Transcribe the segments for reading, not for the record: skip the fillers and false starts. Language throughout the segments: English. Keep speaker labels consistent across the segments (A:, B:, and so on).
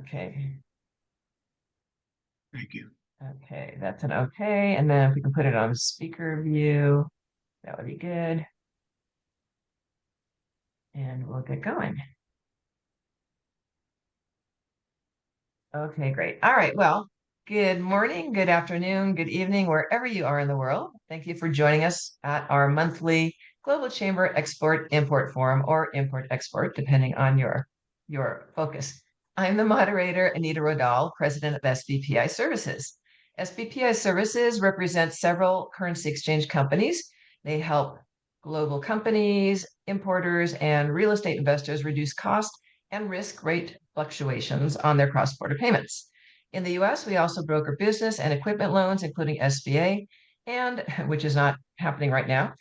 A: Okay.
B: Thank you.
A: Okay, that's an okay. And then if we can put it on speaker view, that would be good. And we'll get going. Okay, great. All right. Well, good morning, good afternoon, good evening, wherever you are in the world. Thank you for joining us at our monthly Global Chamber Export Import Forum, or Import Export, depending on your focus. I'm the moderator, Anita Rodal, president of SBPI Services. SBPI Services represents several currency exchange companies. They help global companies, importers, and real estate investors reduce cost and risk rate fluctuations on their cross-border payments. In the US, we also broker business and equipment loans, including SBA, and which is not happening right now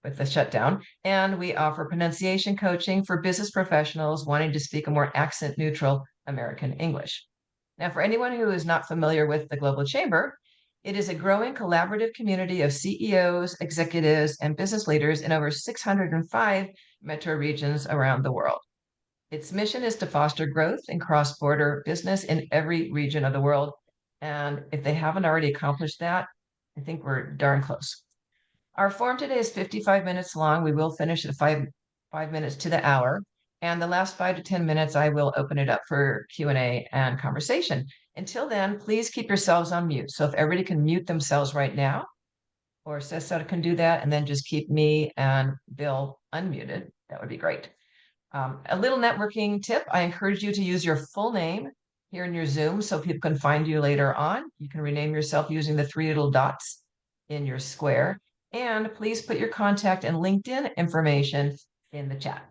A: with the shutdown. And we offer pronunciation coaching for business professionals wanting to speak a more accent-neutral American English. Now, for anyone who is not familiar with the Global Chamber, it is a growing collaborative community of CEOs, executives, and business leaders in over 605 metro regions around the world. Its mission is to foster growth in cross-border business in every region of the world. And if they haven't already accomplished that, I think we're darn close. Our forum today is 55 minutes long. We will finish at five minutes to the hour. And the last 5 to 10 minutes, I will open it up for Q&A and conversation. Until then, please keep yourselves on mute. So if everybody can mute themselves right now, or Cesar can do that, and then just keep me and Bill unmuted, that would be great. A little networking tip, I encourage you to use your full name here in your Zoom so people can find you later on. You can rename yourself using the 3 little dots in your square. And please put your contact and LinkedIn information in the chat.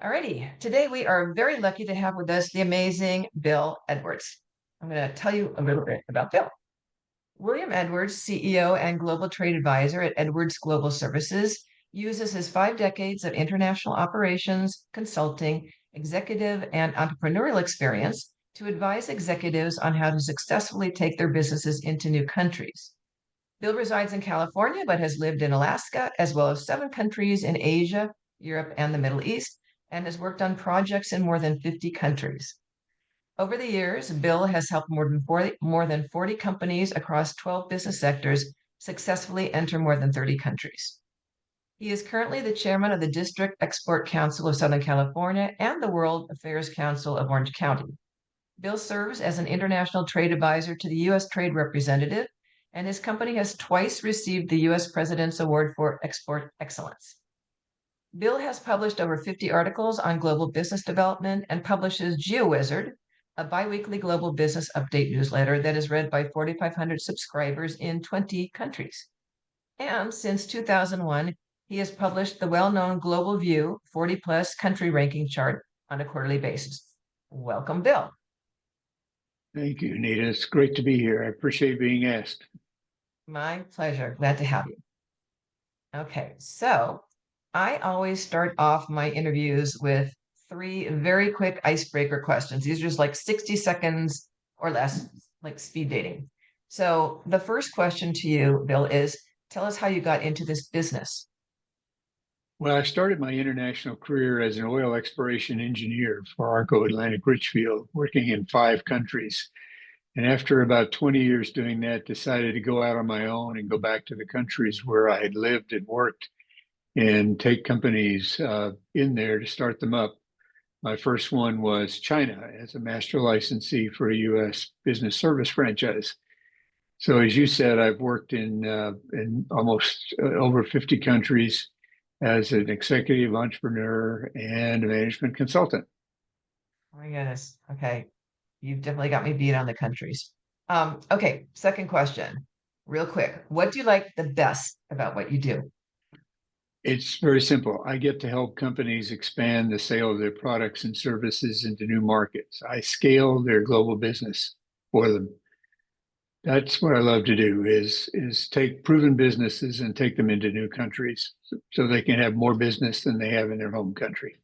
A: Alrighty, today we are very lucky to have with us the amazing Bill Edwards. I'm going to tell you a little bit about Bill. William Edwards, CEO and Global Trade Advisor at Edwards Global Services, uses his 5 decades of international operations, consulting, executive, and entrepreneurial experience to advise executives on how to successfully take their businesses into new countries. Bill resides in California, but has lived in Alaska, as well as 7 countries in Asia, Europe, and the Middle East, and has worked on projects in more than 50 countries. Over the years, Bill has helped more than 40 companies across 12 business sectors successfully enter more than 30 countries. He is currently the chairman of the District Export Council of Southern California and the World Affairs Council of Orange County. Bill serves as an international trade advisor to the U.S. Trade Representative, and his company has twice received the U.S. President's Award for Export Excellence. Bill has published over 50 articles on global business development and publishes GeoWizard, a biweekly global business update newsletter that is read by 4,500 subscribers in 20 countries. And since 2001, he has published the well-known Global View 40-plus country ranking chart on a quarterly basis. Welcome, Bill.
B: Thank you, Anita. It's great to be here. I appreciate being asked.
A: My pleasure. Glad to have you. Okay, so I always start off my interviews with 3 very quick icebreaker questions. These are just like 60 seconds or less, like speed dating. So the first question to you, Bill, is tell us how you got into this business.
B: Well, I started my international career as an oil exploration engineer for Arco Atlantic Richfield, working in 5 countries. And after about 20 years doing that, decided to go out on my own and go back to the countries where I had lived and worked and take companies in there to start them up. My first one was China as a master licensee for a U.S. business service franchise. So as you said, I've worked in almost over 50 countries as an executive entrepreneur and a management consultant.
A: Oh my goodness. Okay. You've definitely got me beat on the countries. Okay, second question, real quick. What do you like the best about what you do?
B: It's very simple. I get to help companies expand the sale of their products and services into new markets. I scale their global business for them. That's what I love to do is take proven businesses and take them into new countries so they can have more business than they have in their home country.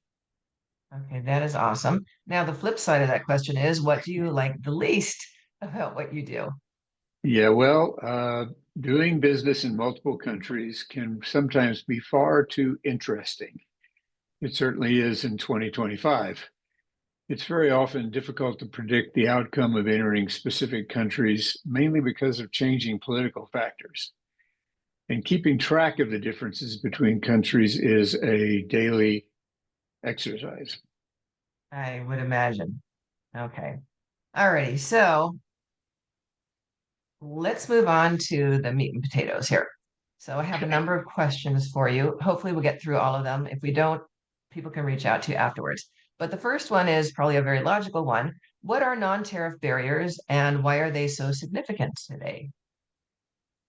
A: Okay, that is awesome. Now, the flip side of that question is, what do you like the least about what you do?
B: Yeah, well, doing business in multiple countries can sometimes be far too interesting. It certainly is in 2025. It's very often difficult to predict the outcome of entering specific countries, mainly because of changing political factors. And keeping track of the differences between countries is a daily exercise.
A: I would imagine. Okay. Alrighty. So let's move on to the meat and potatoes here. So I have a
B: Okay.
A: number of questions for you. Hopefully, we'll get through all of them. If we don't, people can reach out to you afterwards. But the first one is probably a very logical one. What are non-tariff barriers and why are they so significant today?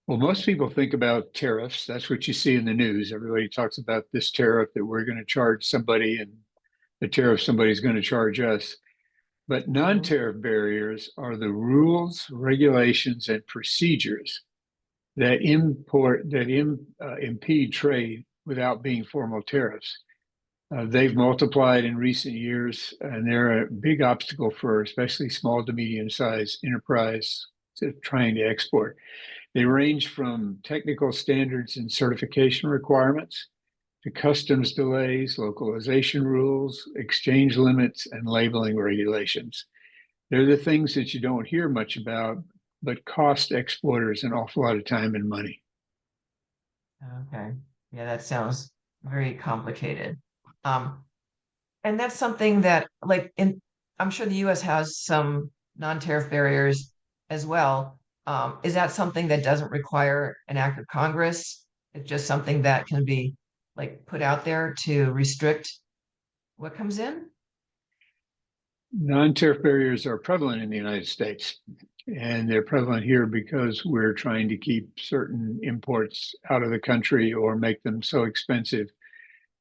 B: Well, most people think about tariffs. That's what you see in the news. Everybody talks about this tariff that we're going to charge somebody and the tariff somebody's going to charge us. But
A: Mhm.
B: non-tariff barriers are the rules, regulations, and procedures that impede trade without being formal tariffs. They've multiplied in recent years, and they're a big obstacle for especially small to medium-sized enterprise trying to export. They range from technical standards and certification requirements to customs delays, localization rules, exchange limits, and labeling regulations. They're the things that you don't hear much about, but cost exporters an awful lot of time and money.
A: Okay. Yeah, that sounds very complicated. Um, and that's something that, like, I'm sure the US has some non-tariff barriers as well. Is that something that doesn't require an act of Congress? It's just something that can be like put out there to restrict what comes in?
B: Non-tariff barriers are prevalent in the United States, and they're prevalent here because we're trying to keep certain imports out of the country or make them so expensive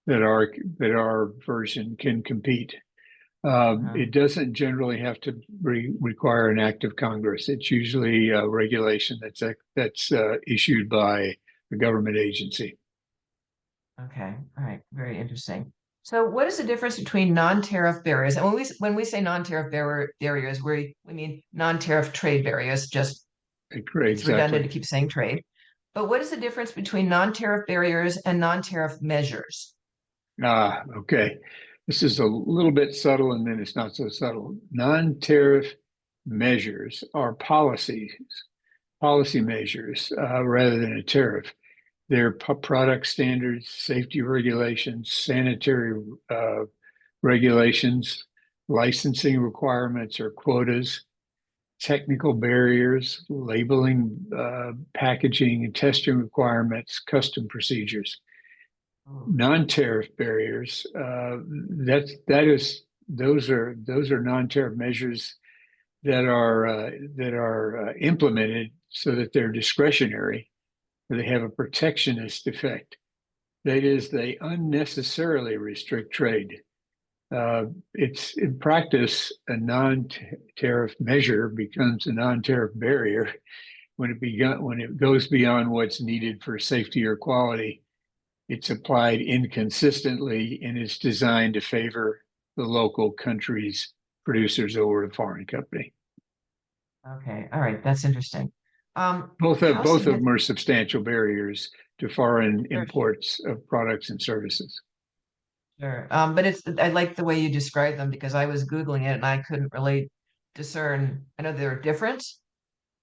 B: that our version can compete.
A: Uh-huh.
B: It doesn't generally have to require an act of Congress. It's usually a regulation that's issued by a government agency.
A: Okay. All right. Very interesting. So what is the difference between non-tariff barriers? And when we say non-tariff barriers, we mean non-tariff trade barriers, just it's redundant
B: Exactly.
A: to keep saying trade. But what is the difference between non-tariff barriers and non-tariff measures?
B: Okay. This is a little bit subtle and then it's not so subtle. Non-tariff measures are policy measures rather than a tariff. They're product standards, safety regulations, sanitary regulations, licensing requirements or quotas, technical barriers, labeling, packaging, and testing requirements, custom procedures.
A: Oh,
B: Non-tariff barriers. Those are non-tariff measures that are implemented so that they're discretionary, or they have a protectionist effect. That is, they unnecessarily restrict trade. It's in practice a non-tariff measure becomes a non-tariff barrier when it goes beyond what's needed for safety or quality. It's applied inconsistently and it's designed to favor the local country's producers over a foreign company.
A: okay. All right. That's interesting.
B: Both
A: How
B: both of them
A: significant?
B: are substantial barriers to foreign imports of products and services.
A: Sure. But I like the way you describe them because I was Googling it and I couldn't really discern. I know they're different,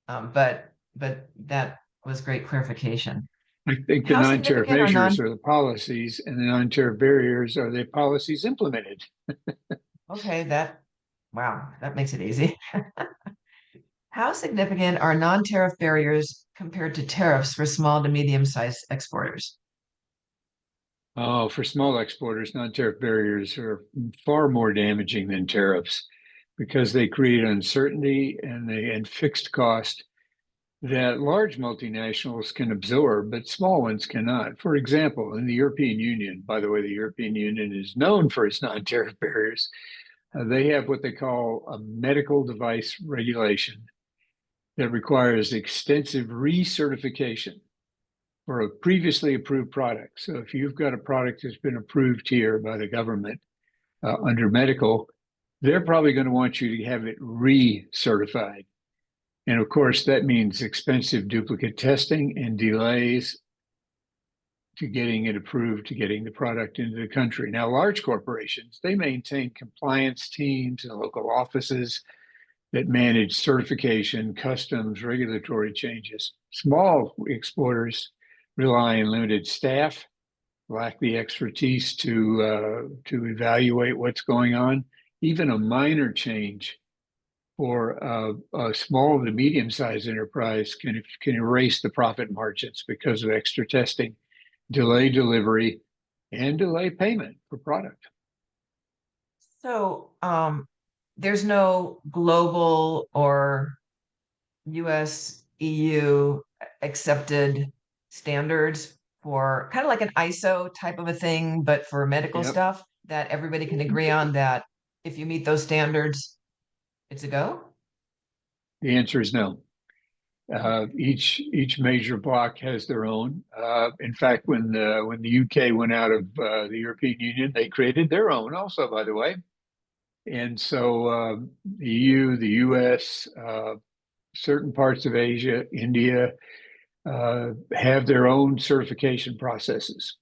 A: but that was great clarification.
B: I think the
A: How
B: non-tariff
A: significant are
B: measures
A: non?
B: are the policies, and the non-tariff barriers are the policies implemented.
A: Okay, wow, that makes it easy. How significant are non-tariff barriers compared to tariffs for small to medium-sized exporters?
B: Oh, for small exporters, non-tariff barriers are far more damaging than tariffs because they create uncertainty and fixed cost that large multinationals can absorb, but small ones cannot. For example, in the European Union, by the way, the European Union is known for its non-tariff barriers. They have what they call a medical device regulation that requires extensive recertification for a previously approved product. So if you've got a product that's been approved here by the government under medical, they're probably going to want you to have it recertified. And of course, that means expensive duplicate testing and delays to getting it approved, to getting the product into the country. Now, large corporations, they maintain compliance teams and local offices that manage certification, customs, regulatory changes. Small exporters rely on limited staff, lack the expertise to evaluate what's going on. Even a minor change for a small to medium-sized enterprise can erase the profit margins because of extra testing, delay delivery, and delay payment for product.
A: So there's no global or US, EU accepted standards for kind of like an ISO type of a thing, but for medical
B: Yep.
A: stuff that everybody can agree on that if you meet those standards, it's a go?
B: The answer is no. Each major bloc has their own. In fact, when the UK went out of the European Union, they created their own also, by the way. And so the EU, the US, certain parts of Asia, India, have their own certification processes.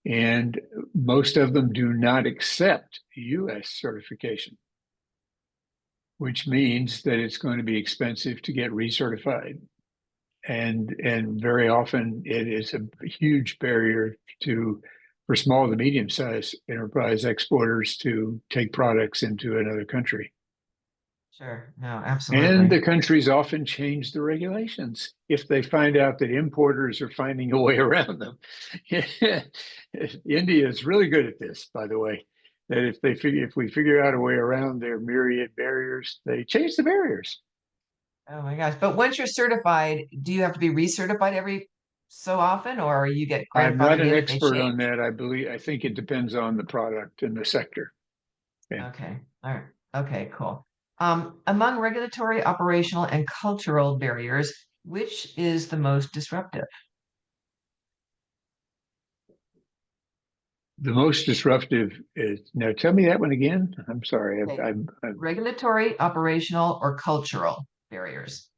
B: And most of them do not accept US certification, which means that it's going to be expensive to get recertified. And very often it is a huge barrier for small to medium-sized enterprise exporters to take products into another country.
A: Sure. No,
B: And
A: absolutely.
B: the countries often change the regulations if they find out that importers are finding a way around them. India is really good at this, by the way. That if we figure out a way around their myriad barriers, they change the barriers.
A: Oh my gosh. But once you're certified, do you have to be recertified every so often, or you get
B: I'm not
A: grandfathered
B: an
A: in if they
B: expert on
A: change?
B: that. I think it depends on the product and the sector. Okay.
A: Okay. All right. Okay, cool. Among regulatory, operational, and cultural barriers, which is the most disruptive?
B: The most disruptive is, now tell me that one again. I'm sorry.
A: Okay.
B: I'm
A: Regulatory, operational, or cultural barriers,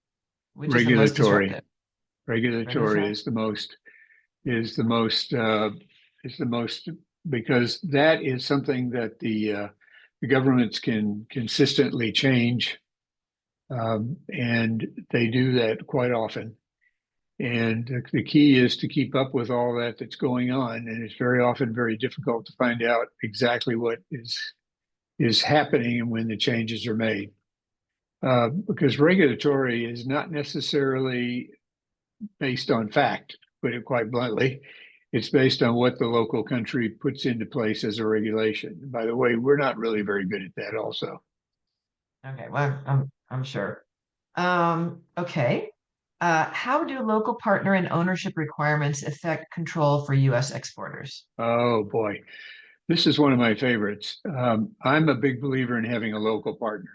A: which is the most
B: regulatory.
A: disruptive?
B: Regulatory
A: Regulatory?
B: is the most is the most is the most because that is something that the governments can consistently change, and they do that quite often. And the key is to keep up with all that that's going on, and it's very often very difficult to find out exactly what is happening and when the changes are made. Because regulatory is not necessarily based on fact, to put it quite bluntly. It's based on what the local country puts into place as a regulation. By the way, we're not really very good at that also.
A: Okay, well, I'm sure. Okay. How do local partner and ownership requirements affect control for US exporters?
B: Oh boy, this is one of my favorites. I'm a big believer in having a local partner.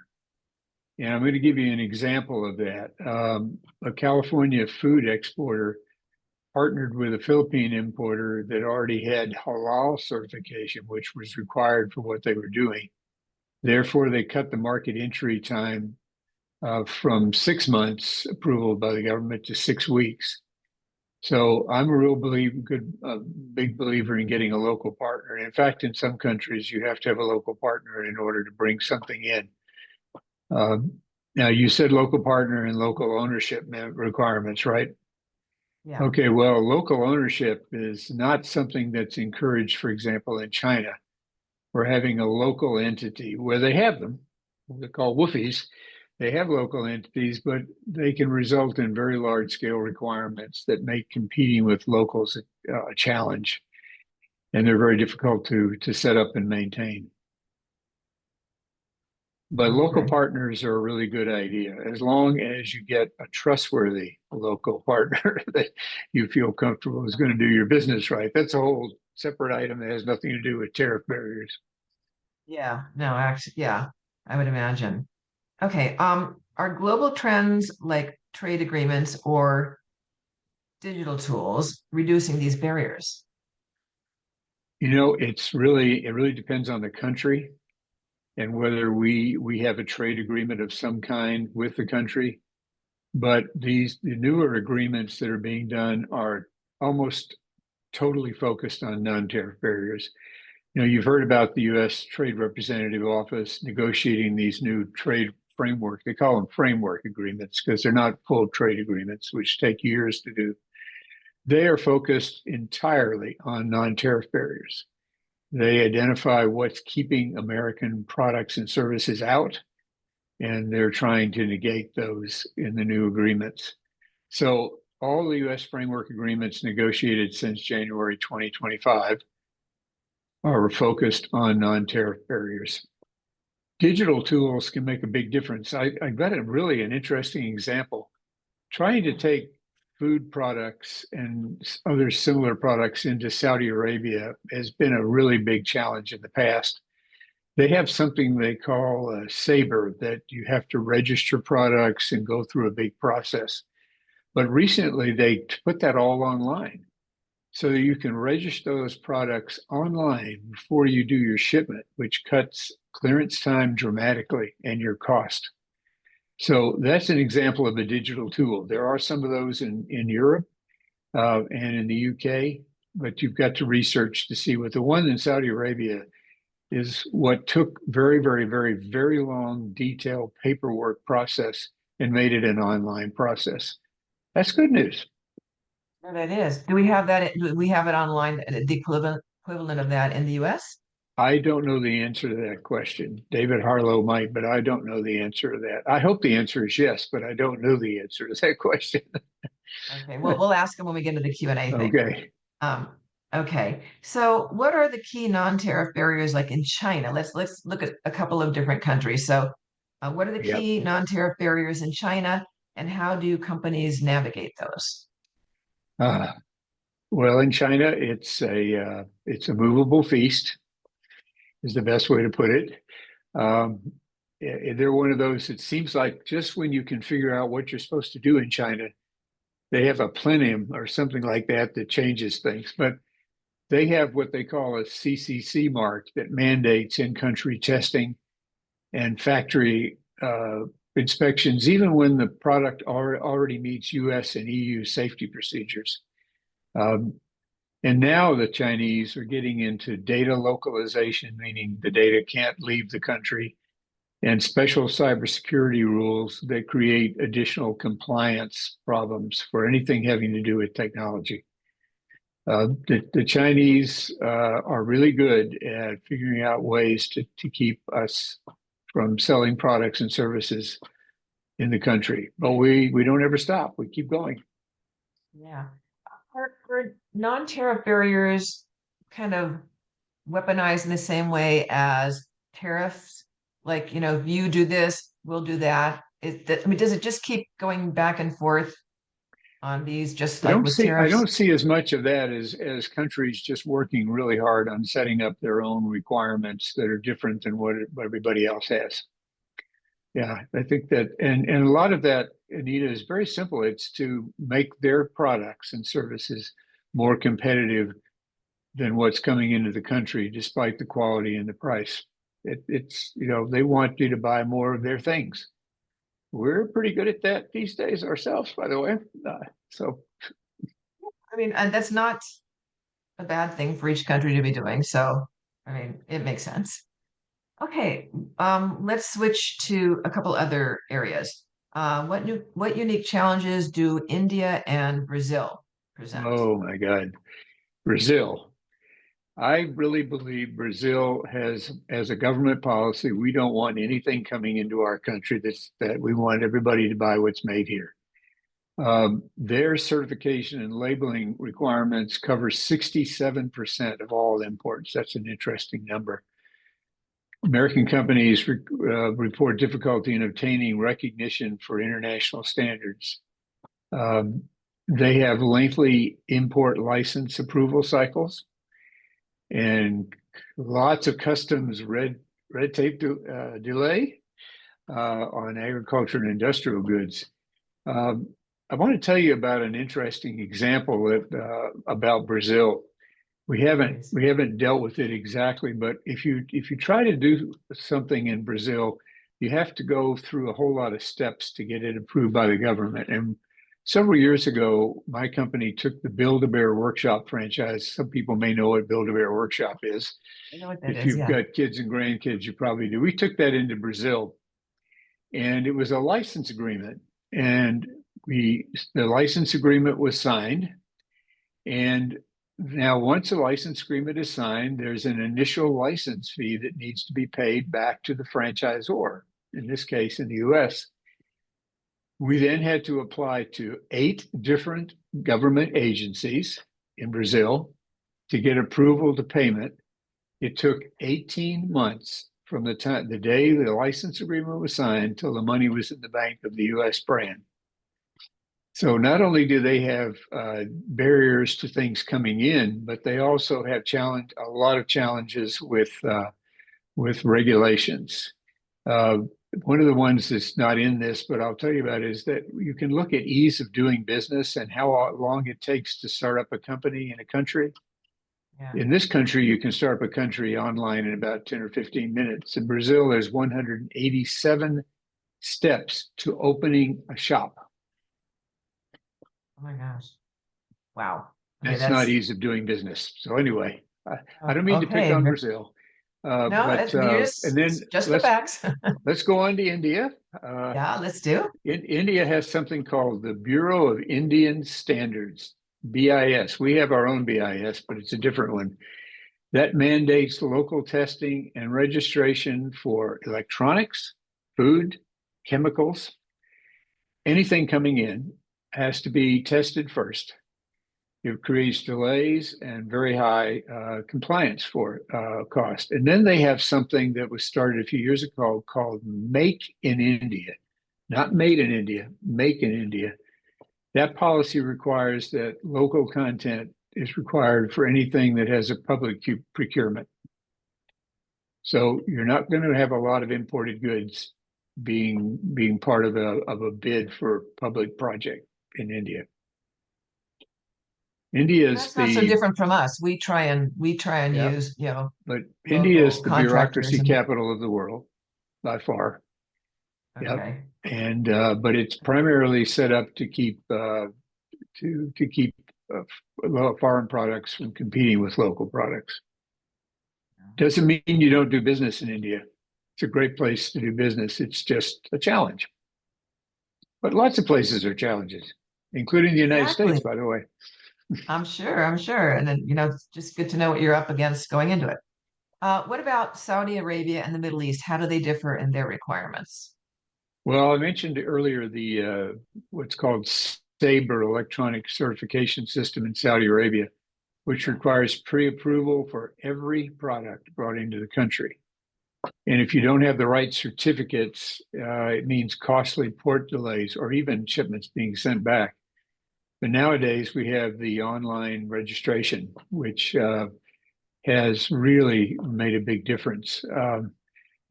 B: And I'm going to give you an example of that. A California food exporter partnered with a Philippine importer that already had halal certification, which was required for what they were doing. Therefore, they cut the market entry time from 6 months approval by the government to 6 weeks. So I'm a real big believer in getting a local partner. In fact, in some countries, you have to have a local partner in order to bring something in. Now, you said local partner and local ownership requirements, right?
A: Yeah.
B: Okay, well, local ownership is not something that's encouraged, for example, in China, where having a local entity where they have them, they're called woofies, they have local entities, but they can result in very large scale requirements that make competing with locals a challenge, and they're very difficult to set up and maintain. But local
A: Okay.
B: partners are a really good idea as long as you get a trustworthy local partner that you feel comfortable is going to do your business right. That's a whole separate item that has nothing to do with tariff barriers.
A: Yeah. No, actually, yeah, I would imagine. Okay. Are global trends like trade agreements or digital tools reducing these barriers?
B: It really depends on the country and whether we have a trade agreement of some kind with the country. But the newer agreements that are being done are almost totally focused on non-tariff barriers. You've heard about the U.S. Trade Representative Office negotiating these new trade framework. They call them framework agreements because they're not full trade agreements, which take years to do. They are focused entirely on non-tariff barriers. They identify what's keeping American products and services out, and they're trying to negate those in the new agreements. So all the U.S. framework agreements negotiated since January 2025 are focused on non-tariff barriers. Digital tools can make a big difference. I got an interesting example. Trying to take food products and other similar products into Saudi Arabia has been a really big challenge in the past. They have something they call a SABR, that you have to register products and go through a big process. But recently they put that all online, so that you can register those products online before you do your shipment, which cuts clearance time dramatically and your cost. So that's an example of a digital tool. There are some of those in Europe and in the UK, but you've got to research to see what the one in Saudi Arabia is. What took very, very, very, very long, detailed paperwork process and made it an online process. That's good news.
A: Well, that is. Do we have that? Do we have it online, the equivalent of that in the US?
B: I don't know the answer to that question. David Harlow might, but I don't know the answer to that. I hope the answer is yes, but I don't know the answer to that question.
A: Okay, well, we'll ask them when we get into the Q&A thing.
B: Okay.
A: Um, okay, so what are the key non-tariff barriers like in China? Let's look at a couple of different countries. So, what are the
B: Yep.
A: key non-tariff barriers in China, and how do companies navigate those?
B: Well, in China, it's a movable feast, is the best way to put it. They're one of those. It seems like just when you can figure out what you're supposed to do in China, they have a plenum or something like that that changes things. But they have what they call a CCC mark that mandates in-country testing and factory inspections, even when the product already meets US and EU safety procedures. And now the Chinese are getting into data localization, meaning the data can't leave the country, and special cybersecurity rules that create additional compliance problems for anything having to do with technology. The Chinese are really good at figuring out ways to keep us from selling products and services in the country. But we don't ever stop. We keep going.
A: Yeah. Are non-tariff barriers kind of weaponized in the same way as tariffs? Like, if you do this, we'll do that. I mean, does it just keep going back and forth on these, just like with
B: I
A: tariffs?
B: don't see as much of that as countries just working really hard on setting up their own requirements that are different than what everybody else has. Yeah, I think that, and a lot of that, Anita, is very simple. It's to make their products and services more competitive than what's coming into the country, despite the quality and the price. It's they want you to buy more of their things. We're pretty good at that these days ourselves, by the way. So
A: I mean, and that's not a bad thing for each country to be doing. So, I mean, it makes sense. Okay, let's switch to a couple other areas. What unique challenges do India and Brazil present?
B: oh my God, Brazil. I really believe Brazil has, as a government policy, we don't want anything coming into our country that we want everybody to buy what's made here. Their certification and labeling requirements cover 67% of all imports. That's an interesting number. American companies report difficulty in obtaining recognition for international standards. Um, they have lengthy import license approval cycles and lots of customs red tape delay on agriculture and industrial goods. I want to tell you about an interesting example about Brazil. We haven't dealt with it exactly, but if you try to do something in Brazil, you have to go through a whole lot of steps to get it approved by the government. And several years ago, my company took the Build-A-Bear Workshop franchise. Some people may know what Build-A-Bear Workshop is.
A: I know what that
B: If
A: is.
B: you've
A: Yeah.
B: got kids and grandkids, you probably do. We took that into Brazil, and it was a license agreement. And the license agreement was signed. And now, once a license agreement is signed, there's an initial license fee that needs to be paid back to the franchisor. In this case, in the US, we then had to apply to 8 different government agencies in Brazil to get approval to payment. It took 18 months from the day the license agreement was signed till the money was in the bank of the US brand. So not only do they have barriers to things coming in, but they also have a lot of challenges with regulations. Uh, One of the ones that's not in this, but I'll tell you about, is that you can look at ease of doing business and how long it takes to start up a company in a country.
A: Yeah.
B: In this country, you can start up a country online in about 10 or 15 minutes. In Brazil, there's 187 steps to opening a shop.
A: Oh my gosh. Wow. Okay,
B: That's not
A: that's
B: ease of doing business. So anyway, I don't mean to pick
A: okay.
B: on Brazil,
A: No,
B: and then
A: it's just the facts.
B: let's go on to India.
A: Yeah, let's do.
B: India has something called the Bureau of Indian Standards, BIS. We have our own BIS, but it's a different one that mandates local testing and registration for electronics, food, chemicals. Anything coming in has to be tested first. It creates delays and very high compliance for cost. And then they have something that was started a few years ago called Make in India, not made in India, Make in India. That policy requires that local content is required for anything that has a public procurement. So you're not going to have a lot of imported goods being part of a bid for public project in India. India is
A: That's not so
B: the
A: different from us. We try and
B: Yeah,
A: use,
B: but India
A: local
B: is the
A: contractors
B: bureaucracy
A: and
B: capital of the world by far. Yep,
A: okay.
B: and but it's primarily set up to keep foreign products from competing with local products. Doesn't mean you don't do business in India. It's a great place to do business. It's just a challenge. But lots of places are challenges, including the United
A: Exactly.
B: States, by the way.
A: I'm sure. And then, it's just good to know what you're up against going into it. What about Saudi Arabia and the Middle East? How do they differ in their requirements?
B: Well, I mentioned earlier the what's called SABR electronic certification system in Saudi Arabia, which
A: Yeah.
B: requires pre-approval for every product brought into the country. And if you don't have the right certificates, it means costly port delays or even shipments being sent back. But nowadays we have the online registration, which has really made a big difference.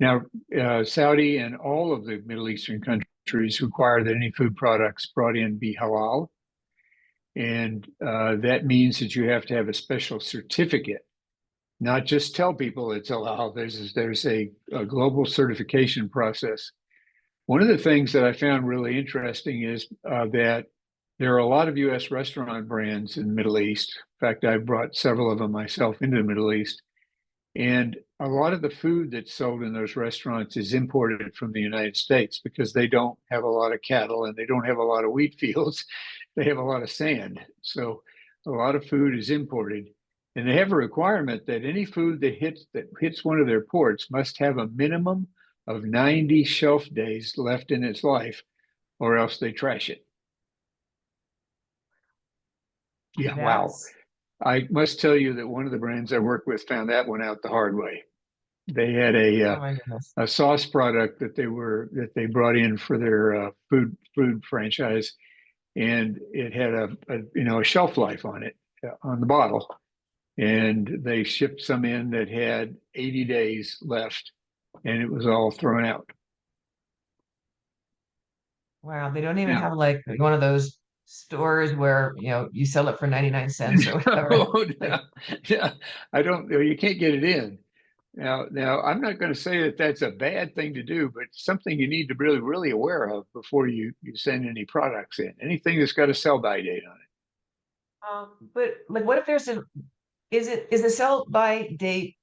B: Now, Saudi and all of the Middle Eastern countries require that any food products brought in be halal. And that means that you have to have a special certificate, not just tell people it's halal. There's a global certification process. One of the things that I found really interesting is that there are a lot of US restaurant brands in the Middle East. In fact, I've brought several of them myself into the Middle East. And a lot of the food that's sold in those restaurants is imported from the United States because they don't have a lot of cattle and they don't have a lot of wheat fields. They have a lot of sand. So a lot of food is imported. And they have a requirement that any food that hits one of their ports must have a minimum of 90 shelf days left in its life, or else they trash it. Yeah, wow.
A: That's,
B: I must tell you that one of the brands I work with found that one out the hard way. They had
A: oh my goodness.
B: a sauce product that they brought in for their food franchise, and it had a shelf life on it on the bottle, and they shipped some in that had 80 days left, and it was all thrown out.
A: Wow. They don't even
B: Now,
A: have like one of those stores where, you sell it for 99 cents or whatever.
B: no,
A: Like,
B: yeah, I don't. You can't get it in. Now, I'm not going to say that that's a bad thing to do, but it's something you need to really aware of before you send any products in. Anything that's got a sell-by date on it.
A: But like, what if there's a, is the sell by date,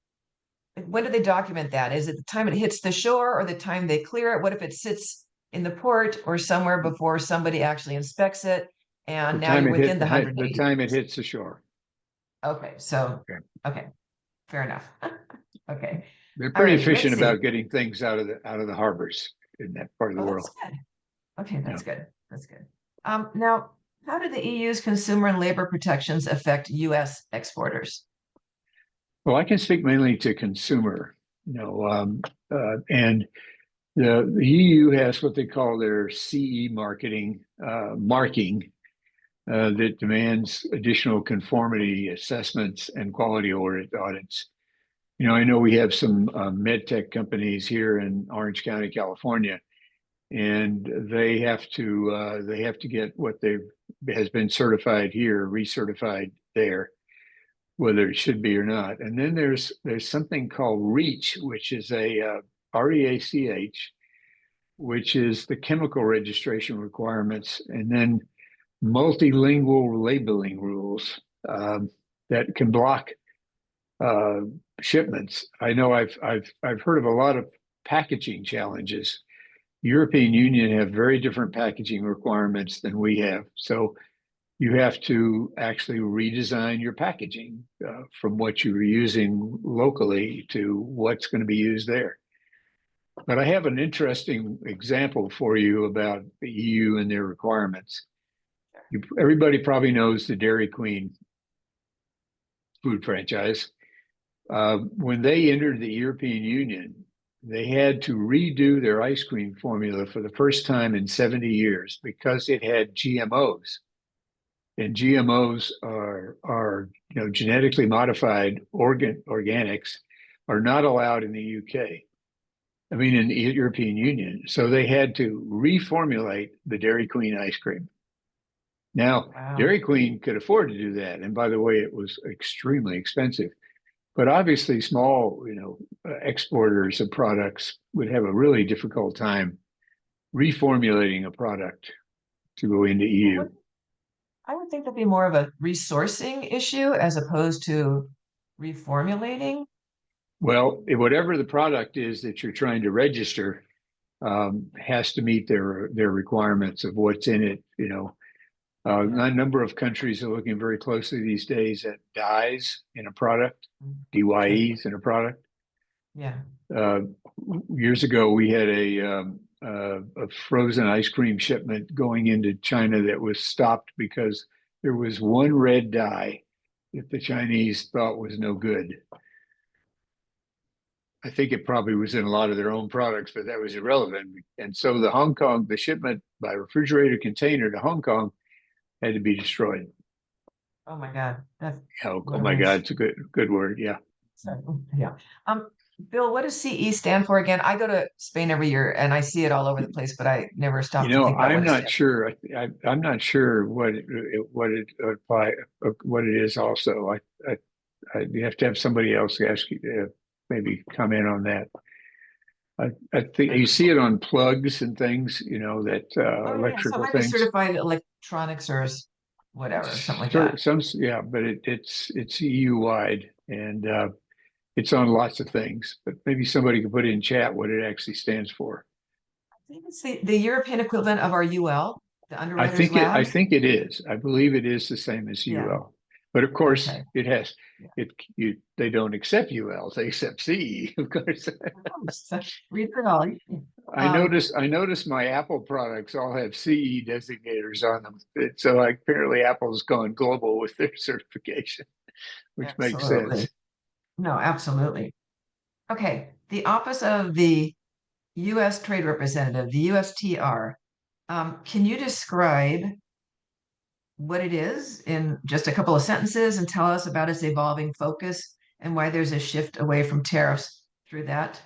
A: when do they document that? Is it the time it hits the shore or the time they clear it? What if it sits in the port or somewhere before somebody actually inspects it? And now you're within the
B: The
A: 180
B: time it
A: days.
B: hits the shore.
A: Okay, so,
B: Okay.
A: okay, fair enough. Okay.
B: They're
A: All
B: pretty
A: righty, Red
B: efficient
A: Sea.
B: about getting things out of the harbors in that part of the
A: Oh,
B: world.
A: that's good. Okay,
B: Yeah.
A: that's good. That's good. Now, how do the EU's consumer and labor protections affect US exporters?
B: Well, I can speak mainly to consumer, and the EU has what they call their CE marking that demands additional conformity assessments and quality audits. I know we have some med tech companies here in Orange County, California, and they have to get what they has been certified here, recertified there, whether it should be or not. And then there's something called REACH, which is a REACH, which is the chemical registration requirements, and then multilingual labeling rules that can block uh, shipments. I know I've heard of a lot of packaging challenges. European Union have very different packaging requirements than we have, so you have to actually redesign your packaging from what you were using locally to what's going to be used there. But I have an interesting example for you about the EU and their requirements. Everybody probably knows the Dairy Queen food franchise. When they entered the European Union, they had to redo their ice cream formula for the first time in 70 years because it had GMOs. And GMOs are genetically modified organics are not allowed in the UK. I mean, in the European Union. So they had to reformulate the Dairy Queen ice cream. Now,
A: Wow.
B: Dairy Queen could afford to do that. And by the way, it was extremely expensive. But obviously, small, exporters of products would have a really difficult time reformulating a product to go into EU.
A: I would think that'd be more of a resourcing issue as opposed to reformulating.
B: Well, whatever the product is that you're trying to register has to meet their requirements of what's in it.
A: Yeah.
B: A number of countries are looking very closely these days at dyes in a product,
A: Okay.
B: DYEs in a product.
A: Yeah.
B: Uh, Years ago, we had a frozen ice cream shipment going into China that was stopped because there was one red dye that the Chinese thought was no good. I think it probably was in a lot of their own products, but that was irrelevant. And so the shipment by refrigerated container to Hong Kong had to be destroyed.
A: Oh my God. That's
B: Oh
A: what a
B: my God,
A: mess.
B: it's a good word. Yeah.
A: So, yeah. Bill, what does CE stand for again? I go to Spain every year and I see it all over the place, but I never stop to think about
B: I'm
A: what it
B: not
A: stands
B: sure. I'm not sure what it is. Also, you have to have somebody else ask you maybe comment on that. I think you
A: for.
B: see it on plugs and things. That
A: Oh yeah, so it
B: electrical
A: might be
B: things.
A: certified electronics or whatever, something like that.
B: Yeah, but it's EU wide and it's on lots of things. But maybe somebody could put in chat what it actually stands for.
A: I think it's the European equivalent of our UL, the Underwriters
B: I
A: Labs.
B: think it is. I believe it is the same as
A: Yeah.
B: UL. But of course,
A: Okay.
B: it has
A: Yeah.
B: they don't accept UL, they accept CE, of course.
A: So, read it all. Um,
B: I noticed my Apple products all have CE designators on them. So apparently Apple's gone global with their certification, which makes
A: absolutely.
B: sense.
A: No, absolutely. Okay. The Office of the U.S. Trade Representative, the USTR. Can you describe what it is in just a couple of sentences and tell us about its evolving focus and why there's a shift away from tariffs through that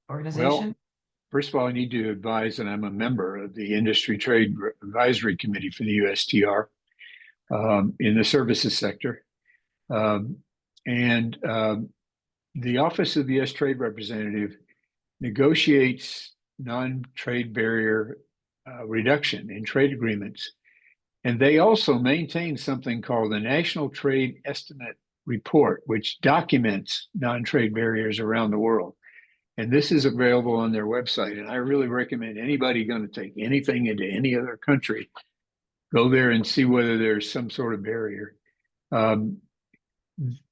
B: Well,
A: organization?
B: first of all, I need to advise that I'm a member of the Industry Trade Advisory Committee for the USTR in the services sector. Um, and the Office of the U.S. Trade Representative negotiates non-trade barrier reduction in trade agreements. And they also maintain something called the National Trade Estimate Report, which documents non-trade barriers around the world. And this is available on their website. And I really recommend anybody going to take anything into any other country, go there and see whether there's some sort of barrier.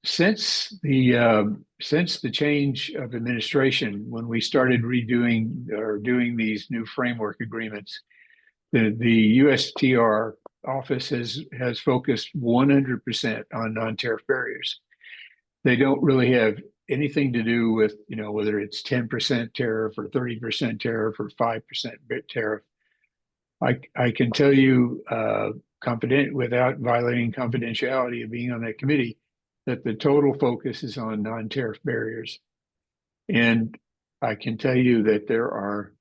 B: Since the change of administration, when we started redoing or doing these new framework agreements, the USTR office has focused 100% on non-tariff barriers. They don't really have anything to do with, whether it's 10% tariff or 30% tariff or 5% tariff. I can tell you, without violating confidentiality of being on that committee, that the total focus is on non-tariff barriers. And I can tell you that there are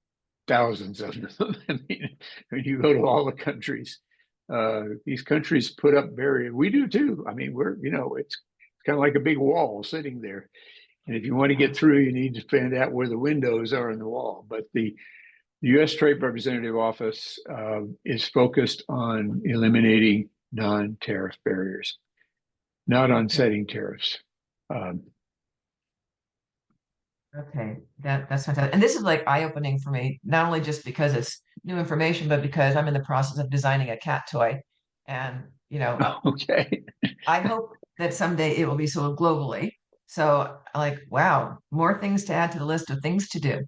B: thousands of them. I mean, when you go to all the countries, these countries put up barriers. We do too. I mean, it's kind of like a big wall sitting there. And if you want to get through, you need to find out where the windows are in the wall. But the U.S. Trade Representative Office is focused on eliminating non-tariff barriers, not on setting tariffs.
A: Okay, that's fantastic. And this is like eye-opening for me, not only just because it's new information, but because I'm in the process of designing a cat toy. And,
B: Okay.
A: I hope that someday it will be sold globally. So, like, wow, more things to add to the list of things to do.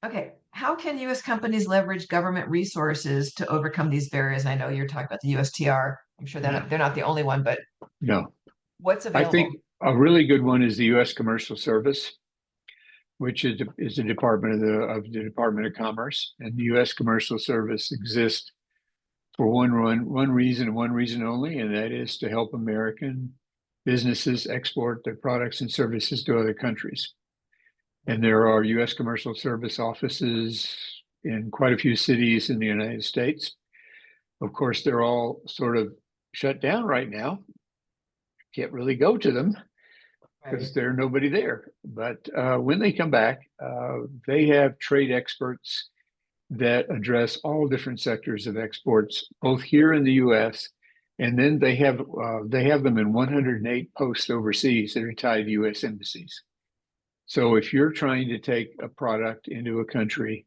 A: Okay, how can U.S. companies leverage government resources to overcome these barriers? I know you're talking about the USTR. I'm sure they're not the only one, but
B: No,
A: what's
B: I
A: available?
B: think a really good one is the U.S. Commercial Service, which is a department of the Department of Commerce, and the U.S. Commercial Service exists for one reason and one reason only, and that is to help American businesses export their products and services to other countries. And there are U.S. Commercial Service offices in quite a few cities in the United States. Of course, they're all sort of shut down right now. Can't really go to them because there's nobody there. But when they come back, they have trade experts that address all different sectors of exports, both here in the U.S. and then they have them in 108 posts overseas that are tied to U.S. embassies. So if you're trying to take a product into a country,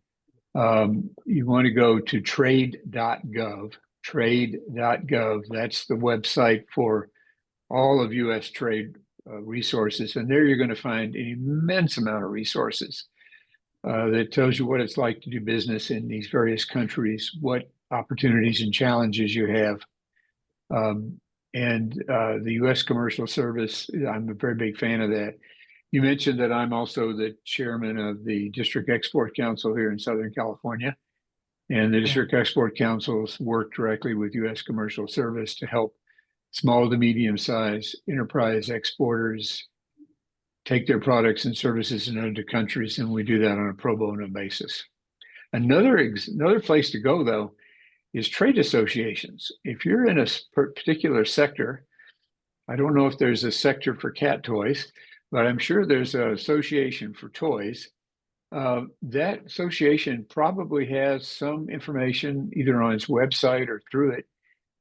B: you want to go to trade.gov. Trade.gov. That's the website for all of U.S. trade resources, and there you're going to find an immense amount of resources that tells you what it's like to do business in these various countries, what opportunities and challenges you have. And the U.S. Commercial Service, I'm a very big fan of that. You mentioned that I'm also the chairman of the District Export Council here in Southern California. And the District Export Councils work directly with U.S. Commercial Service to help small to medium-sized enterprise exporters take their products and services in other countries, and we do that on a pro bono basis. Another place to go, though, is trade associations. If you're in a particular sector, I don't know if there's a sector for cat toys, but I'm sure there's an association for toys. That association probably has some information either on its website or through it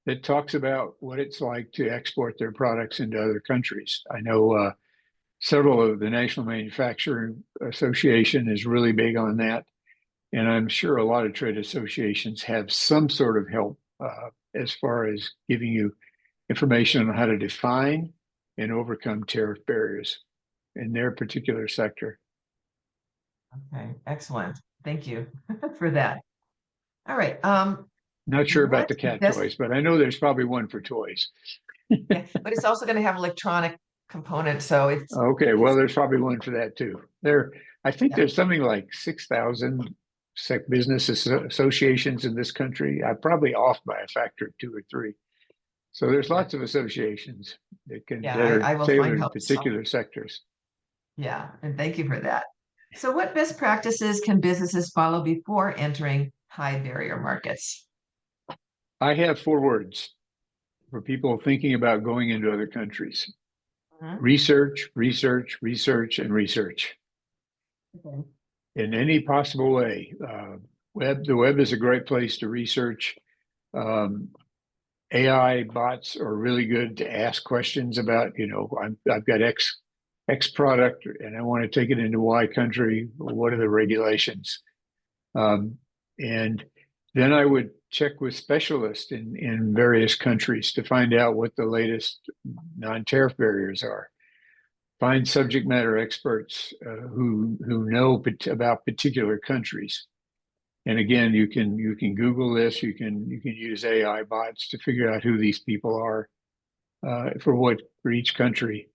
B: that talks about what it's like to export their products into other countries. I know several of the National Manufacturing Association is really big on that. And I'm sure a lot of trade associations have some sort of help as far as giving you information on how to define and overcome tariff barriers in their particular sector.
A: Okay, excellent. Thank you for that. All right.
B: Not sure about the cat toys, but I know there's probably one for toys.
A: Yeah, but it's also going to have electronic components, so it's
B: okay. Well, there's probably one for that too. I think there's something like 6,000 business associations in this country. I'm probably off by a factor of 2 or 3. So there's lots of associations that
A: I will
B: tailored
A: find
B: to
A: help.
B: particular sectors.
A: Yeah, and thank you for that. So what best practices can businesses follow before entering high barrier markets?
B: I have 4 words for people thinking about going into other countries. research, research, research, and research
A: Okay.
B: in any possible way. The web is a great place to research. Um, AI bots are really good to ask questions about, I've got X product and I want to take it into Y country. What are the regulations? And then I would check with specialists in various countries to find out what the latest non-tariff barriers are. Find subject matter experts who know about particular countries. And again, you can Google this. You can use AI bots to figure out who these people are for each country.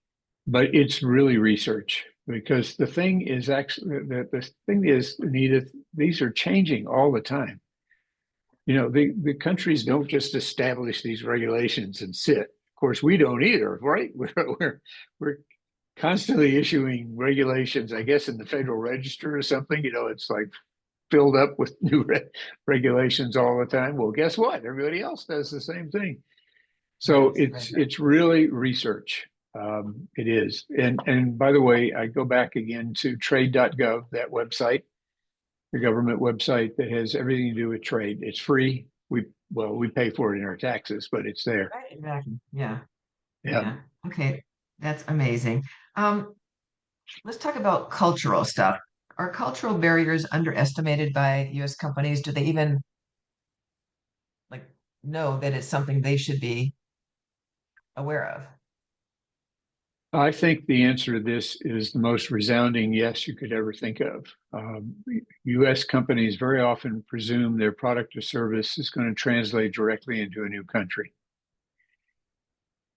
B: But it's really research, because the thing is actually the thing is, Anita, these are changing all the time. The countries don't just establish these regulations and sit. Of course, we don't either, right? We're constantly issuing regulations, I guess, in the Federal Register or something. It's like filled up with new regulations all the time. Well, guess what? Everybody else does the same thing. So it's really research. It is. And by the way, I go back again to trade.gov, that website, the government website that has everything to do with trade. It's free. We pay for it in our taxes, but it's there.
A: Right, exactly. Yeah.
B: Yeah.
A: Yeah. Okay. That's amazing. Um, let's talk about cultural stuff. Are cultural barriers underestimated by US companies? Do they even like know that it's something they should be aware of?
B: I think the answer to this is the most resounding yes you could ever think of. US companies very often presume their product or service is going to translate directly into a new country.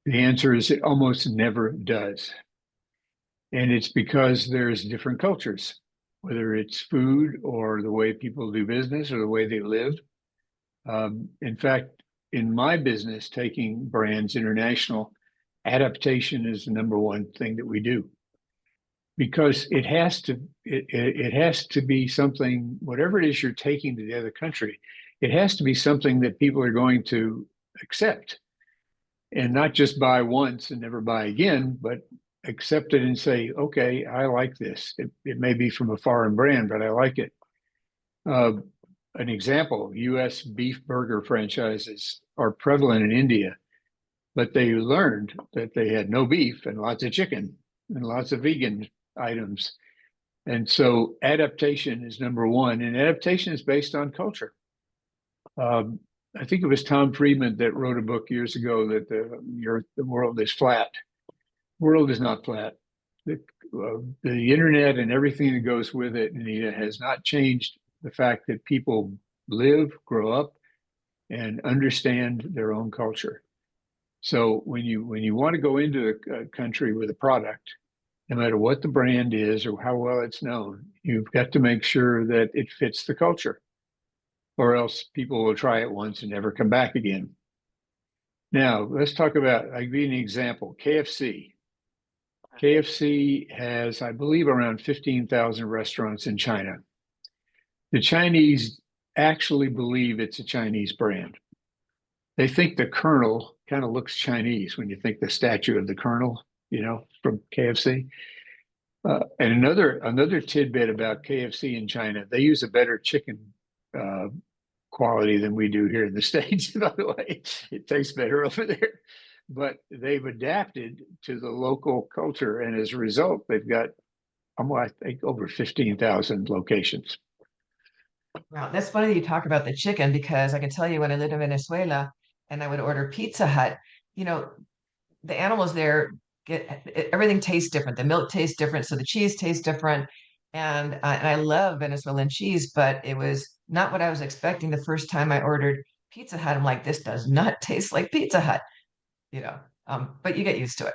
B: The answer is it almost never does. And it's because there's different cultures, whether it's food or the way people do business or the way they live. In fact, in my business, taking brands international, adaptation is the number one thing that we do, because it has to be something, whatever it is you're taking to the other country, it has to be something that people are going to accept, and not just buy once and never buy again, but accept it and say, okay, I like this. It may be from a foreign brand, but I like it. An example, US beef burger franchises are prevalent in India, but they learned that they had no beef and lots of chicken and lots of vegan items. And so adaptation is number one, and adaptation is based on culture. I think it was Tom Friedman that wrote a book years ago that the world is flat. The world is not flat. The internet and everything that goes with it, Anita, has not changed the fact that people live, grow up, and understand their own culture. So when you want to go into a country with a product, no matter what the brand is or how well it's known, you've got to make sure that it fits the culture, or else people will try it once and never come back again. Now, let's talk about, I'll give you an example, KFC. KFC has, I believe, around 15,000 restaurants in China. The Chinese actually believe it's a Chinese brand. They think the Colonel kind of looks Chinese when you think the statue of the Colonel, from KFC. And another tidbit about KFC in China, they use a better chicken quality than we do here in the States, by the way. It tastes better over there. But they've adapted to the local culture, and as a result, they've got, I think, over 15,000 locations.
A: Wow, that's funny that you talk about the chicken, because I can tell you when I lived in Venezuela and I would order Pizza Hut, you know, the animals there everything tastes different. The milk tastes different, so the cheese tastes different. And I love Venezuelan cheese, but it was not what I was expecting the first time I ordered Pizza Hut. I'm like, this does not taste like Pizza Hut, you know. But you get used to it.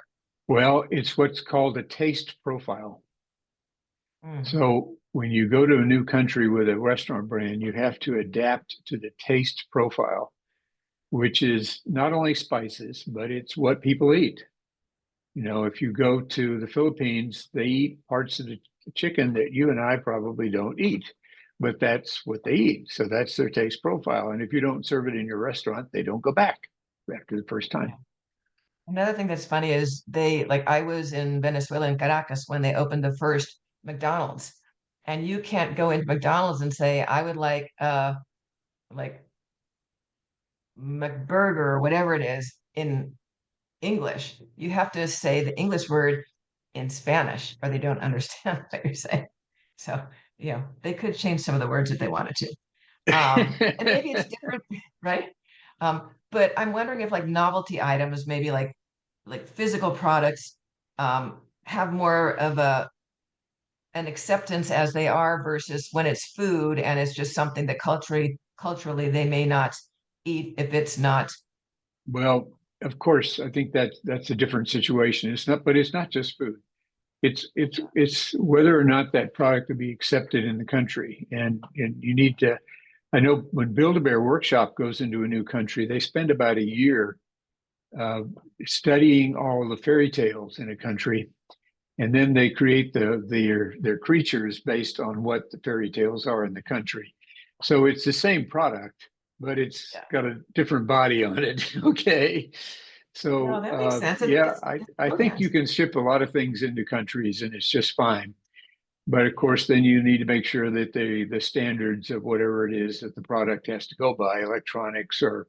B: Well, it's what's called a taste profile.
A: Mm.
B: So when you go to a new country with a restaurant brand, you have to adapt to the taste profile, which is not only spices, but it's what people eat. If you go to the Philippines, they eat parts of the chicken that you and I probably don't eat, but that's what they eat. So that's their taste profile. And if you don't serve it in your restaurant, they don't go back after the first time.
A: Another thing that's funny is I was in Venezuela in Caracas when they opened the first McDonald's, and you can't go into McDonald's and say, I would like McBurger or whatever it is in English. You have to say the English word in Spanish, or they don't understand what you're saying. So, they could change some of the words if they wanted to. And maybe it's different, right? But I'm wondering if like novelty items, maybe like physical products, have more of an acceptance as they are versus when it's food and it's just something that culturally they may not eat if it's not.
B: Well, of course, I think that that's a different situation. It's not just food. It's whether or not that product will be accepted in the country. And you need to, I know when Build-A-Bear Workshop goes into a new country, they spend about a year uh, studying all the fairy tales in a country, and then they create their creatures based on what the fairy tales are in the country. So it's the same product, but it's
A: Yeah.
B: got a different body on it. Okay.
A: No,
B: So
A: that makes sense.
B: yeah,
A: It's
B: I think you
A: brilliant.
B: can ship a lot of things into countries and it's just fine. But of course, then you need to make sure that the standards of whatever it is that the product has to go by, electronics or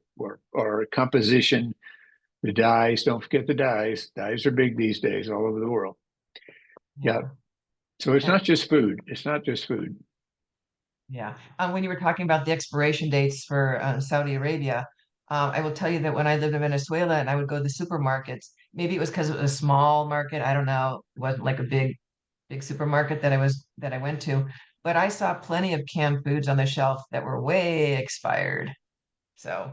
B: composition, the dyes. Don't forget the dyes. Dyes are big these days all over the world. Yeah.
A: Yeah.
B: So it's
A: And
B: not just food. It's not just food.
A: yeah. When you were talking about the expiration dates for Saudi Arabia, I will tell you that when I lived in Venezuela and I would go to the supermarkets, maybe it was because it was a small market. I don't know. It wasn't like a big supermarket that I went to, but I saw plenty of canned foods on the shelf that were way expired. So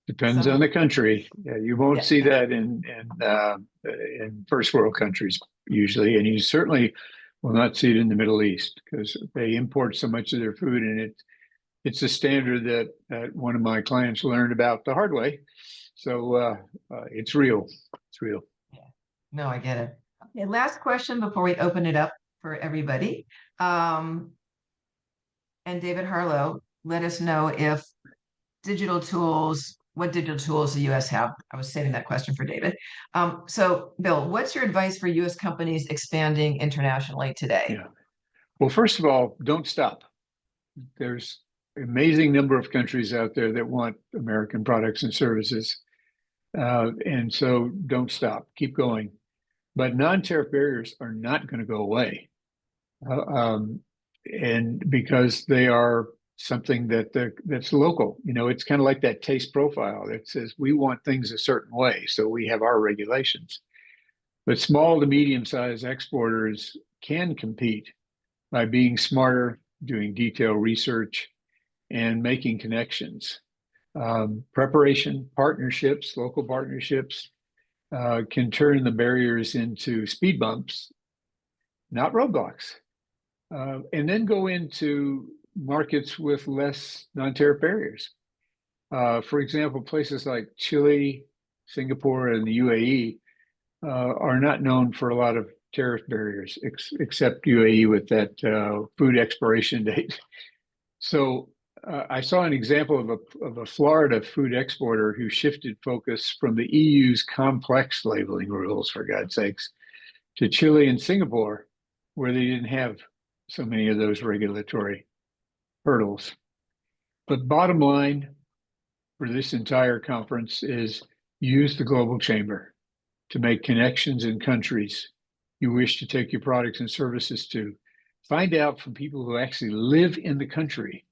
B: Depends on
A: some,
B: the country. Yeah, you won't
A: yeah,
B: see that in first world countries usually, and you certainly will not see it in the Middle East because they import so much of their food, and it's a standard that one of my clients learned about the hard way. So it's real. It's real.
A: yeah. No, I get it. Okay, last question before we open it up for everybody. Um, and David Harlow, let us know if what digital tools the US have? I was saving that question for David. So, Bill, what's your advice for US companies expanding internationally today?
B: Yeah. Well, first of all, don't stop. There's an amazing number of countries out there that want American products and services. And so don't stop, keep going. But non-tariff barriers are not going to go away. Uh, um, and because they are something that's local, it's kind of like that taste profile that says we want things a certain way, so we have our regulations. But small to medium-sized exporters can compete by being smarter, doing detailed research, and making connections. Preparation, partnerships, local partnerships can turn the barriers into speed bumps, not roadblocks, and then go into markets with less non-tariff barriers. For example, places like Chile, Singapore, and the UAE are not known for a lot of tariff barriers, except UAE with that food expiration date. So I saw an example of a Florida food exporter who shifted focus from the EU's complex labeling rules, for God's sakes, to Chile and Singapore, where they didn't have so many of those regulatory hurdles. But bottom line for this entire conference is use the global chamber to make connections in countries you wish to take your products and services to. Find out from people who actually live in the country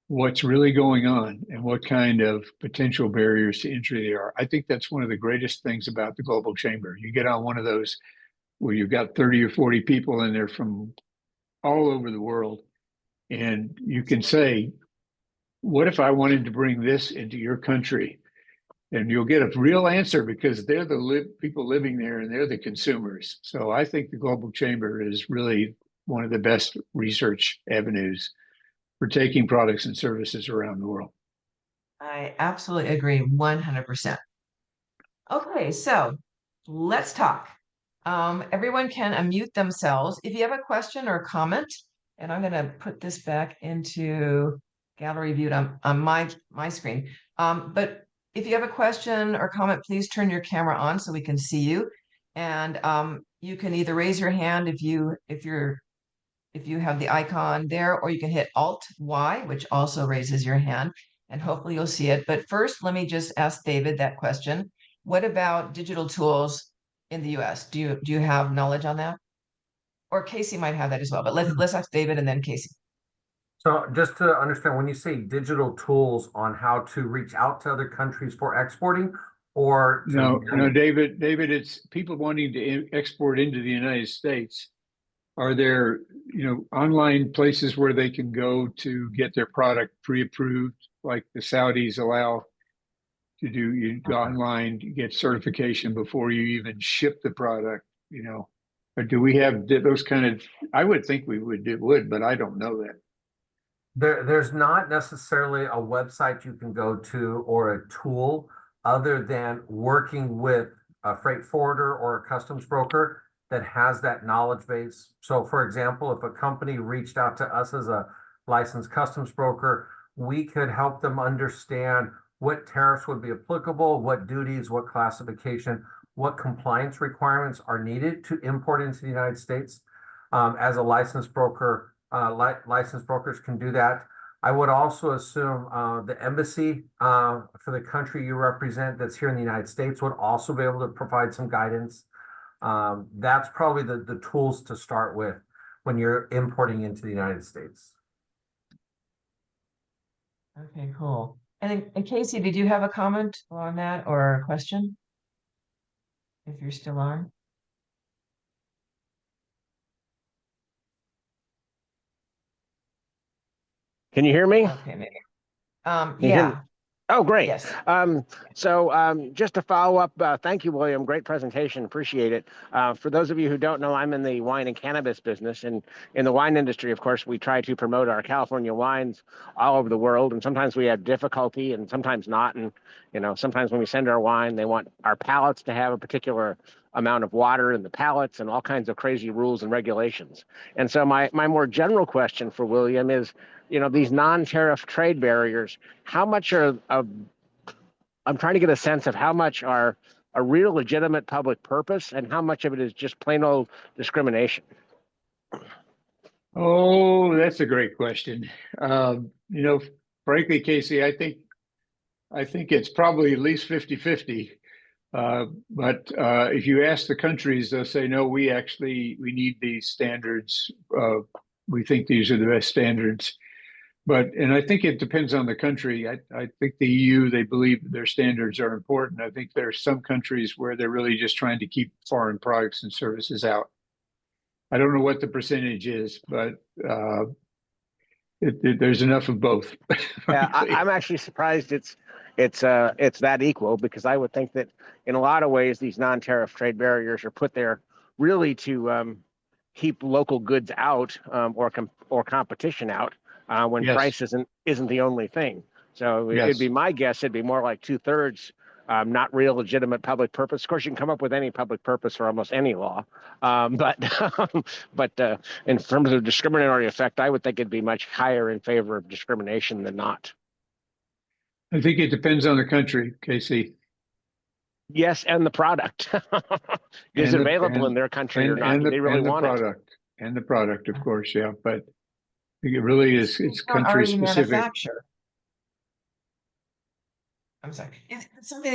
B: what's really going on and what kind of potential barriers to entry there are. I think that's one of the greatest things about the global chamber. You get on one of those where you've got 30 or 40 people in there from all over the world, and you can say, what if I wanted to bring this into your country? And you'll get a real answer because they're the people living there and they're the consumers. So I think the global chamber is really one of the best research avenues for taking products and services around the world.
A: I absolutely agree 100%. Okay, so let's talk. Everyone can unmute themselves. If you have a question or comment, and I'm going to put this back into gallery viewed on my screen. But if you have a question or comment, please turn your camera on so we can see you. And you can either raise your hand if you have the icon there, or you can hit Alt Y, which also raises your hand, and hopefully you'll see it. But first, let me just ask David that question. What about digital tools in the US? Do you have knowledge on that? Or Casey might have that as well, but let's ask David and then Casey.
C: So just to understand, when you say digital tools on how to reach out to other countries for exporting or to
B: No, David, it's people wanting to export into the United States. Are there, online places where they can go to get their product pre-approved, like the Saudis allow to do? You go online, you get certification before you even ship the product, Or do we have those kind of? I would think we would, but I don't know that.
C: There's not necessarily a website you can go to or a tool other than working with a freight forwarder or a customs broker that has that knowledge base. So for example, if a company reached out to us as a licensed customs broker, we could help them understand what tariffs would be applicable, what duties, what classification, what compliance requirements are needed to import into the United States. As a licensed broker, licensed brokers can do that. I would also assume the embassy for the country you represent that's here in the United States would also be able to provide some guidance. That's probably the tools to start with when you're importing into the United States.
A: Okay, cool. And Casey, did you have a comment on that or a question? If you're still on.
D: Can you hear me?
A: Okay, maybe.
D: Can you hear me?
A: Yeah.
D: Oh, great.
A: Yes.
D: Just to follow up, thank you, William. Great presentation. Appreciate it. For those of you who don't know, I'm in the wine and cannabis business. And in the wine industry, of course, we try to promote our California wines all over the world. And sometimes we have difficulty and sometimes not. And, sometimes when we send our wine, they want our pallets to have a particular amount of water in the pallets and all kinds of crazy rules and regulations. And so my more general question for William is, these non-tariff trade barriers, how much I'm trying to get a sense of how much are a real legitimate public purpose and how much of it is just plain old discrimination?
B: Oh, that's a great question. Frankly, Casey, I think it's probably at least 50-50. But if you ask the countries, they'll say, no, we need these standards. We think these are the best standards. And I think it depends on the country. I think the EU, they believe their standards are important. I think there are some countries where they're really just trying to keep foreign products and services out. I don't know what the percentage is, but there's enough of both.
D: Yeah, I'm actually surprised it's that equal, because I would think that in a lot of ways these non-tariff trade barriers are put there really to keep local goods out, or competition out. When
B: Yes.
D: price isn't the only thing. So
B: Yes.
D: It'd be my guess, it'd be more like 2/3 not real legitimate public purpose. Of course, you can come up with any public purpose for almost any law. But in terms of discriminatory effect, I would think it'd be much higher in favor of discrimination than not.
B: I think it depends on the country, Casey.
D: Yes, and the product. Is it available in their country or not? Do they really want it?
B: And the product, of course, yeah. But it really is, it's country specific.
A: Manufacture. I'm sorry. If it's something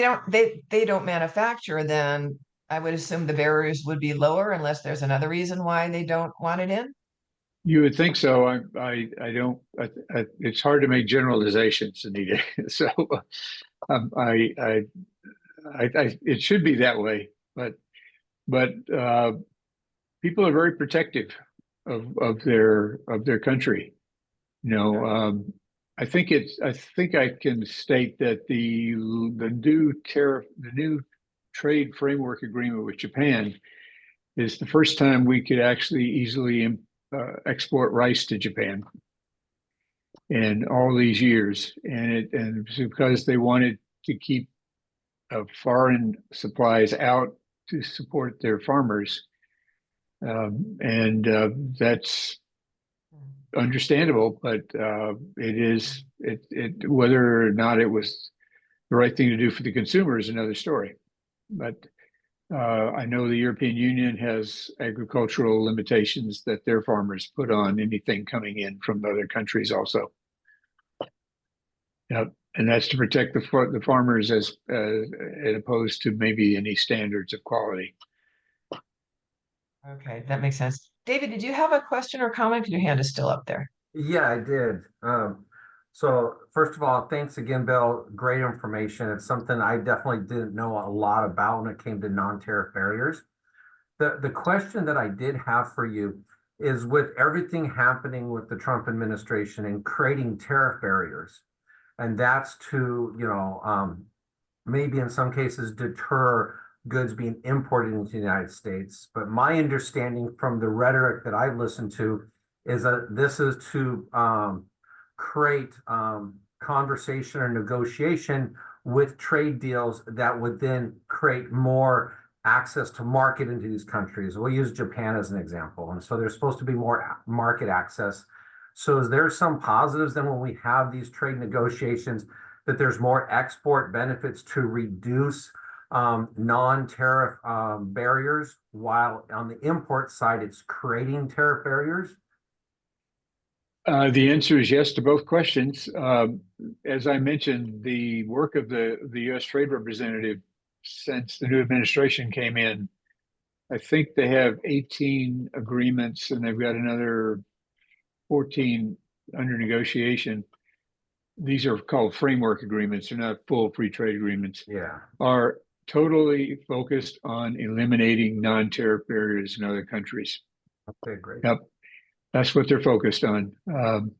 A: they don't manufacture, then I would assume the barriers would be lower unless there's another reason why they don't want it in.
B: You would think so. I don't. It's hard to make generalizations, Anita. So, it should be that way. But people are very protective of their country. I think I can state that the new trade framework agreement with Japan is the first time we could actually easily export rice to Japan in all these years, and it's because they wanted to keep foreign supplies out to support their farmers, and that's understandable, but whether or not it was the right thing to do for the consumer is another story. But I know the European Union has agricultural limitations that their farmers put on anything coming in from other countries also. Yep. And that's to protect the farmers as opposed to maybe any standards of quality.
A: Okay, that makes sense. David, did you have a question or comment? Your hand is still up there.
C: Yeah, I did. So first of all, thanks again, Bill. Great information. It's something I definitely didn't know a lot about when it came to non-tariff barriers. The question that I did have for you is, with everything happening with the Trump administration and creating tariff barriers, and that's to, maybe in some cases deter goods being imported into the United States. But my understanding from the rhetoric that I've listened to is that this is to create conversation or negotiation with trade deals that would then create more access to market into these countries. We'll use Japan as an example. And so there's supposed to be more market access. So is there some positives then when we have these trade negotiations, that there's more export benefits to reduce non-tariff barriers, while on the import side, it's creating tariff barriers?
B: The answer is yes to both questions. As I mentioned, the work of the U.S. Trade Representative since the new administration came in, I think they have 18 agreements and they've got another 14 under negotiation. These are called framework agreements. They're not full free trade agreements.
C: Yeah.
B: Are totally focused on eliminating non-tariff barriers in other countries.
C: Okay, great.
B: Yep. That's what they're focused on. And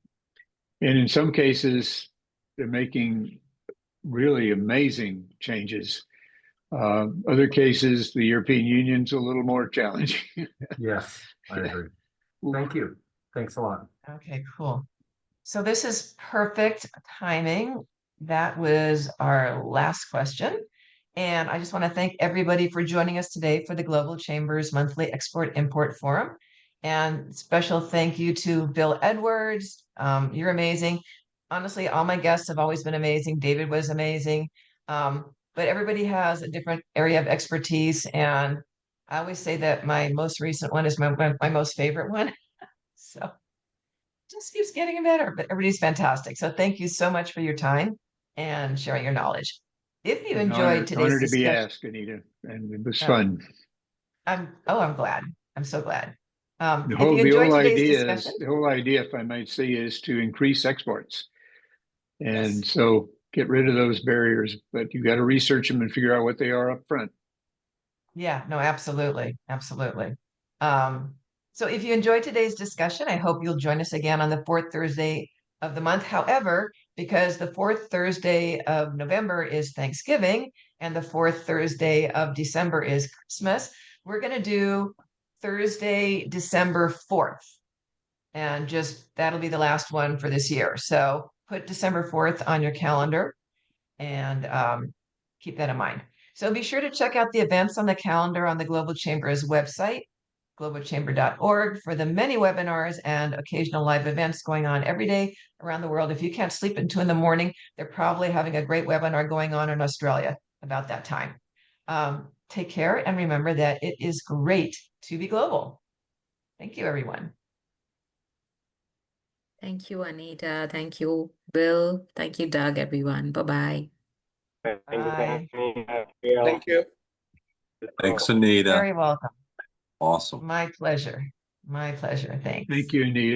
B: in some cases, they're making really amazing changes. Other cases, the European Union's a little more challenging.
C: Yes, I agree. Thank you. Thanks a lot.
A: Okay, cool. So this is perfect timing. That was our last question. And I just want to thank everybody for joining us today for the Global Chamber's monthly Export-Import Forum. And special thank you to Bill Edwards. You're amazing. Honestly, all my guests have always been amazing. David was amazing. But everybody has a different area of expertise. And I always say that my most recent one is my most favorite one. So just keeps getting better, but everybody's fantastic. So thank you so much for your time and sharing your knowledge. If you enjoyed today's
B: honor to be
A: discussion,
B: asked, Anita, and it was fun.
A: I'm glad. I'm so glad.
B: The
A: If you enjoyed today's discussion,
B: the whole idea, if I might say, is to increase exports. And
A: yes.
B: so get rid of those barriers, but you got to research them and figure out what they are up front.
A: Yeah, no, absolutely. Absolutely. So if you enjoyed today's discussion, I hope you'll join us again on the fourth Thursday of the month. However, because the fourth Thursday of November is Thanksgiving and the fourth Thursday of December is Christmas, we're going to do Thursday, December 4th. And just that'll be the last one for this year. So put December 4th on your calendar and keep that in mind. So be sure to check out the events on the calendar on the Global Chamber's website, globalchamber.org, for the many webinars and occasional live events going on every day around the world. If you can't sleep at 2 a.m, they're probably having a great webinar going on in Australia about that time. Take care and remember that it is great to be global. Thank you, everyone.
E: Thank you, Anita. Thank you, Bill. Thank you, Doug, everyone. Bye-bye.
A: Bye.
F: Thank you.
G: Thanks, Anita.
A: Very welcome.
G: Awesome.
A: My pleasure. My pleasure. Thanks.
B: Thank you, Anita.